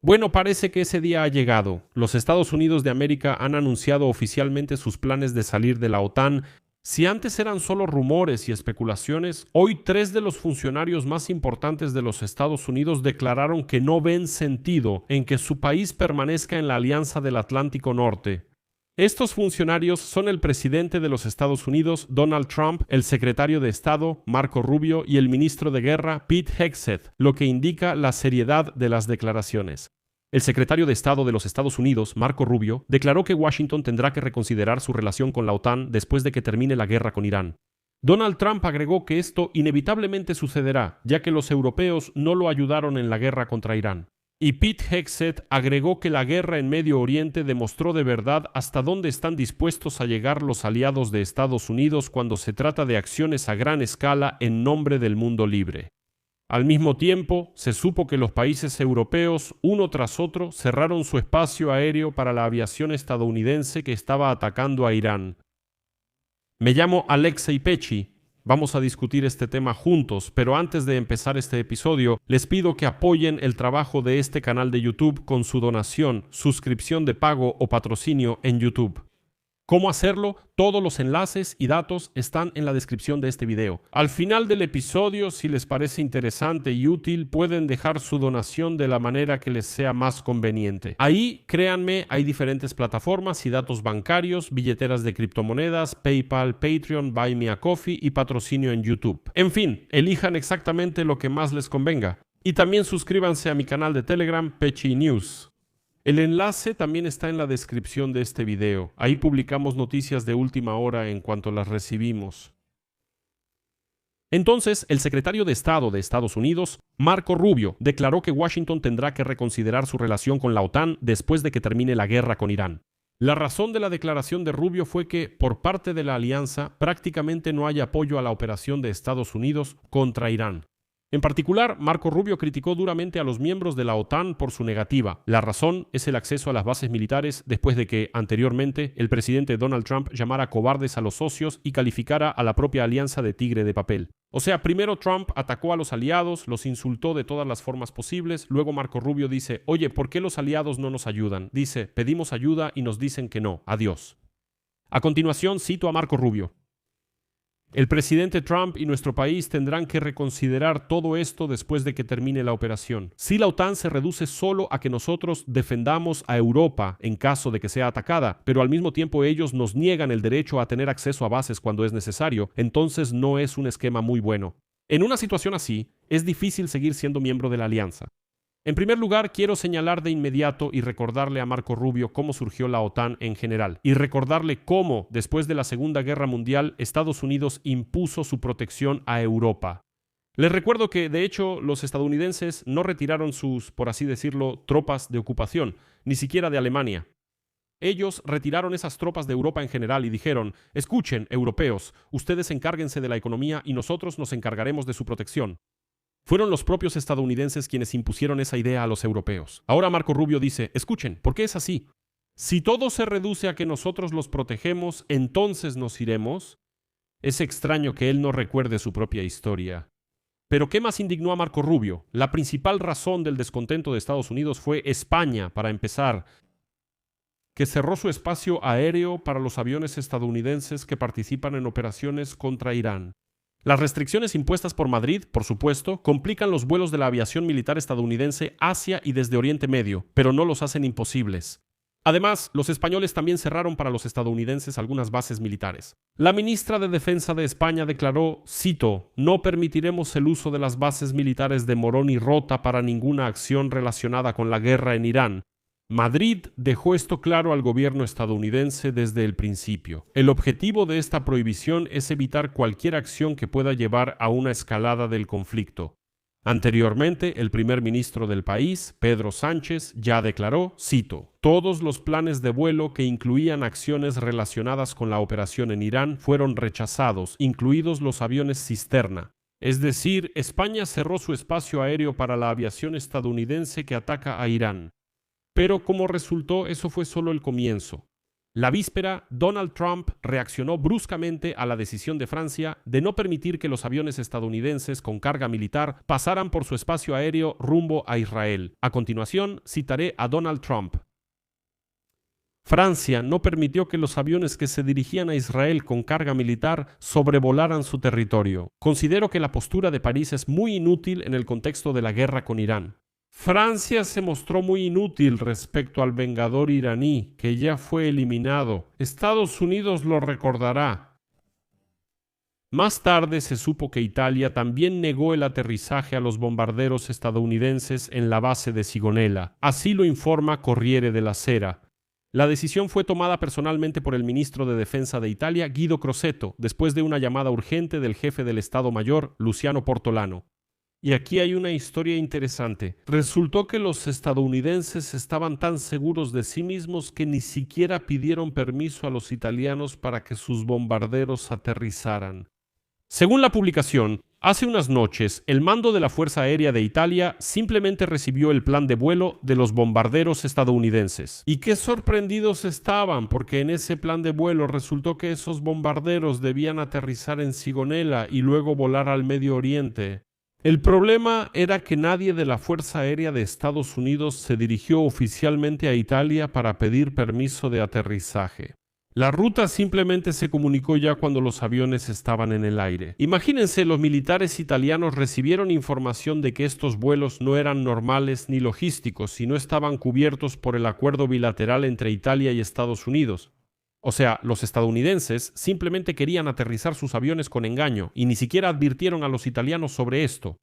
Bueno, parece que ese día ha llegado. Los Estados Unidos de América han anunciado oficialmente sus planes de salir de la OTAN. Si antes eran solo rumores y especulaciones, hoy 3 de los funcionarios más importantes de los Estados Unidos declararon que no ven sentido en que su país permanezca en la Alianza del Atlántico Norte. Estos funcionarios son el presidente de los Estados Unidos, Donald Trump, el secretario de Estado, Marco Rubio, y el ministro de Guerra, Pete Hegseth, lo que indica la seriedad de las declaraciones. El secretario de Estado de los Estados Unidos, Marco Rubio, declaró que Washington tendrá que reconsiderar su relación con la OTAN después de que termine la guerra con Irán. Donald Trump agregó que esto inevitablemente sucederá, ya que los europeos no lo ayudaron en la guerra contra Irán. Y Pete Hegseth agregó que la guerra en Medio Oriente demostró de verdad hasta dónde están dispuestos a llegar los aliados de Estados Unidos cuando se trata de acciones a gran escala en nombre del mundo libre. Al mismo tiempo, se supo que los países europeos, uno tras otro, cerraron su espacio aéreo para la aviación estadounidense que estaba atacando a Irán. Me llamo Alexei Pechi. Vamos a discutir este tema juntos, pero antes de empezar este episodio, les pido que apoyen el trabajo de este canal de YouTube con su donación, suscripción de pago o patrocinio en YouTube. ¿Cómo hacerlo? Todos los enlaces y datos están en la descripción de este video. Al final del episodio, si les parece interesante y útil, pueden dejar su donación de la manera que les sea más conveniente. Ahí, créanme, hay diferentes plataformas y datos bancarios, billeteras de criptomonedas, PayPal, Patreon, Buy Me a Coffee y patrocinio en YouTube. En fin, elijan exactamente lo que más les convenga. Y también suscríbanse a mi canal de Telegram, Pechi News. El enlace también está en la descripción de este video. Ahí publicamos noticias de última hora en cuanto las recibimos. Entonces, el secretario de Estado de Estados Unidos, Marco Rubio, declaró que Washington tendrá que reconsiderar su relación con la OTAN después de que termine la guerra con Irán. La razón de la declaración de Rubio fue que, por parte de la alianza, prácticamente no hay apoyo a la operación de Estados Unidos contra Irán. En particular, Marco Rubio criticó duramente a los miembros de la OTAN por su negativa. La razón es el acceso a las bases militares después de que, anteriormente, el presidente Donald Trump llamara cobardes a los socios y calificara a la propia alianza de tigre de papel. O sea, primero Trump atacó a los aliados, los insultó de todas las formas posibles, luego Marco Rubio dice, oye, ¿por qué los aliados no nos ayudan? Dice, pedimos ayuda y nos dicen que no, adiós. A continuación, cito a Marco Rubio. El presidente Trump y nuestro país tendrán que reconsiderar todo esto después de que termine la operación. Si la OTAN se reduce solo a que nosotros defendamos a Europa en caso de que sea atacada, pero al mismo tiempo ellos nos niegan el derecho a tener acceso a bases cuando es necesario, entonces no es un esquema muy bueno. En una situación así, es difícil seguir siendo miembro de la alianza. En primer lugar, quiero señalar de inmediato y recordarle a Marco Rubio cómo surgió la OTAN en general, y recordarle cómo, después de la Segunda Guerra Mundial, Estados Unidos impuso su protección a Europa. Les recuerdo que, de hecho, los estadounidenses no retiraron sus, por así decirlo, tropas de ocupación, ni siquiera de Alemania. Ellos retiraron esas tropas de Europa en general y dijeron, escuchen, europeos, ustedes encárguense de la economía y nosotros nos encargaremos de su protección. Fueron los propios estadounidenses quienes impusieron esa idea a los europeos. Ahora Marco Rubio dice, escuchen, ¿por qué es así? Si todo se reduce a que nosotros los protegemos, entonces nos iremos. Es extraño que él no recuerde su propia historia. Pero ¿qué más indignó a Marco Rubio? La principal razón del descontento de Estados Unidos fue España, para empezar, que cerró su espacio aéreo para los aviones estadounidenses que participan en operaciones contra Irán. Las restricciones impuestas por Madrid, por supuesto, complican los vuelos de la aviación militar estadounidense hacia y desde Oriente Medio, pero no los hacen imposibles. Además, los españoles también cerraron para los estadounidenses algunas bases militares. La ministra de Defensa de España declaró, cito, no permitiremos el uso de las bases militares de Morón y Rota para ninguna acción relacionada con la guerra en Irán. Madrid dejó esto claro al gobierno estadounidense desde el principio. El objetivo de esta prohibición es evitar cualquier acción que pueda llevar a una escalada del conflicto. Anteriormente, el primer ministro del país, Pedro Sánchez, ya declaró, cito, todos los planes de vuelo que incluían acciones relacionadas con la operación en Irán fueron rechazados, incluidos los aviones cisterna. Es decir, España cerró su espacio aéreo para la aviación estadounidense que ataca a Irán. Pero como resultó, eso fue solo el comienzo. La víspera, Donald Trump reaccionó bruscamente a la decisión de Francia de no permitir que los aviones estadounidenses con carga militar pasaran por su espacio aéreo rumbo a Israel. A continuación, citaré a Donald Trump. Francia no permitió que los aviones que se dirigían a Israel con carga militar sobrevolaran su territorio. Considero que la postura de París es muy inútil en el contexto de la guerra con Irán. Francia se mostró muy inútil respecto al vengador iraní, que ya fue eliminado. Estados Unidos lo recordará. Más tarde se supo que Italia también negó el aterrizaje a los bombarderos estadounidenses en la base de Sigonella. Así lo informa Corriere della Sera. La decisión fue tomada personalmente por el ministro de Defensa de Italia, Guido Crosetto, después de una llamada urgente del jefe del Estado Mayor, Luciano Portolano. Y aquí hay una historia interesante. Resultó que los estadounidenses estaban tan seguros de sí mismos que ni siquiera pidieron permiso a los italianos para que sus bombarderos aterrizaran. Según la publicación, hace unas noches, el mando de la Fuerza Aérea de Italia simplemente recibió el plan de vuelo de los bombarderos estadounidenses. Y qué sorprendidos estaban, porque en ese plan de vuelo resultó que esos bombarderos debían aterrizar en Sigonella y luego volar al Medio Oriente. El problema era que nadie de la Fuerza Aérea de Estados Unidos se dirigió oficialmente a Italia para pedir permiso de aterrizaje. La ruta simplemente se comunicó ya cuando los aviones estaban en el aire. Imagínense, los militares italianos recibieron información de que estos vuelos no eran normales ni logísticos, sino estaban cubiertos por el acuerdo bilateral entre Italia y Estados Unidos. O sea, los estadounidenses simplemente querían aterrizar sus aviones con engaño y ni siquiera advirtieron a los italianos sobre esto.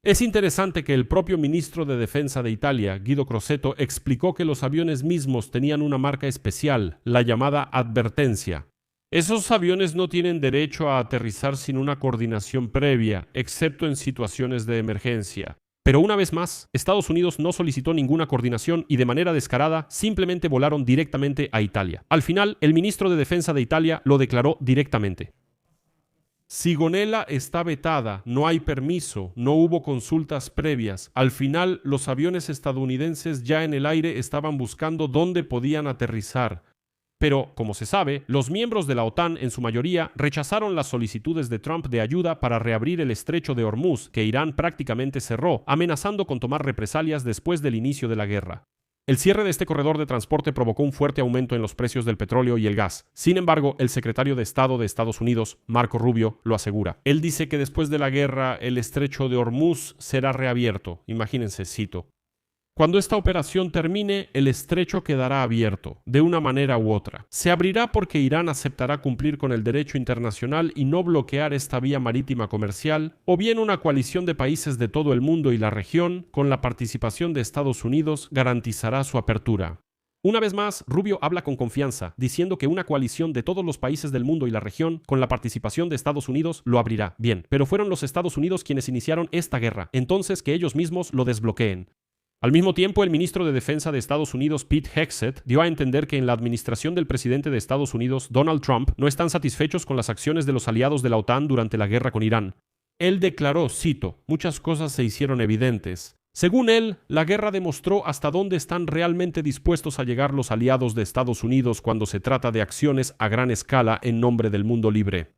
Es interesante que el propio ministro de Defensa de Italia, Guido Crosetto, explicó que los aviones mismos tenían una marca especial, la llamada advertencia. Esos aviones no tienen derecho a aterrizar sin una coordinación previa, excepto en situaciones de emergencia. Pero una vez más, Estados Unidos no solicitó ninguna coordinación y de manera descarada simplemente volaron directamente a Italia. Al final, el ministro de Defensa de Italia lo declaró directamente. Sigonella está vetada, no hay permiso, no hubo consultas previas. Al final, los aviones estadounidenses ya en el aire estaban buscando dónde podían aterrizar. Pero, como se sabe, los miembros de la OTAN, en su mayoría, rechazaron las solicitudes de Trump de ayuda para reabrir el estrecho de Hormuz, que Irán prácticamente cerró, amenazando con tomar represalias después del inicio de la guerra. El cierre de este corredor de transporte provocó un fuerte aumento en los precios del petróleo y el gas. Sin embargo, el secretario de Estado de Estados Unidos, Marco Rubio, lo asegura. Él dice que después de la guerra, el estrecho de Hormuz será reabierto. Imagínense, cito. Cuando esta operación termine, el estrecho quedará abierto, de una manera u otra. Se abrirá porque Irán aceptará cumplir con el derecho internacional y no bloquear esta vía marítima comercial, o bien una coalición de países de todo el mundo y la región, con la participación de Estados Unidos, garantizará su apertura. Una vez más, Rubio habla con confianza, diciendo que una coalición de todos los países del mundo y la región, con la participación de Estados Unidos, lo abrirá. Bien, pero fueron los Estados Unidos quienes iniciaron esta guerra, entonces que ellos mismos lo desbloqueen. Al mismo tiempo, el ministro de Defensa de Estados Unidos, Pete Hegseth, dio a entender que en la administración del presidente de Estados Unidos, Donald Trump, no están satisfechos con las acciones de los aliados de la OTAN durante la guerra con Irán. Él declaró, cito, muchas cosas se hicieron evidentes. Según él, la guerra demostró hasta dónde están realmente dispuestos a llegar los aliados de Estados Unidos cuando se trata de acciones a gran escala en nombre del mundo libre.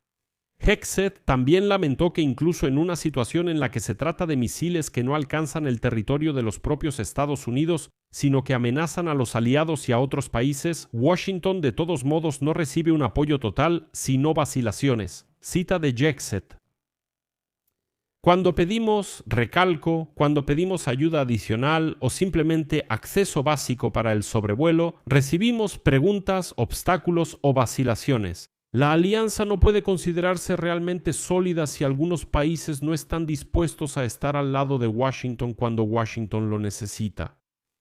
Hegseth también lamentó que incluso en una situación en la que se trata de misiles que no alcanzan el territorio de los propios Estados Unidos, sino que amenazan a los aliados y a otros países, Washington de todos modos no recibe un apoyo total, sino vacilaciones. Cita de Hegseth. Cuando pedimos, recalco, cuando pedimos ayuda adicional o simplemente acceso básico para el sobrevuelo, recibimos preguntas, obstáculos o vacilaciones. La alianza no puede considerarse realmente sólida si algunos países no están dispuestos a estar al lado de Washington cuando Washington lo necesita.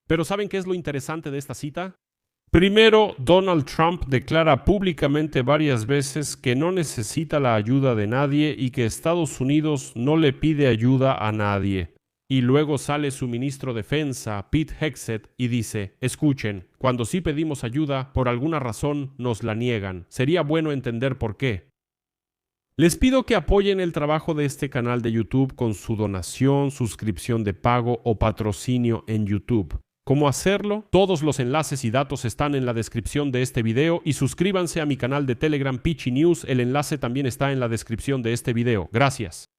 Pero ¿saben qué es lo interesante de esta cita? Primero, Donald Trump declara públicamente varias veces que no necesita la ayuda de nadie y que Estados Unidos no le pide ayuda a nadie. Y luego sale su ministro de Defensa, Pete Hegseth, y dice, escuchen, cuando sí pedimos ayuda, por alguna razón nos la niegan. Sería bueno entender por qué. Les pido que apoyen el trabajo de este canal de YouTube con su donación, suscripción de pago o patrocinio en YouTube. ¿Cómo hacerlo? Todos los enlaces y datos están en la descripción de este video y suscríbanse a mi canal de Telegram Peachy News, el enlace también está en la descripción de este video. Gracias.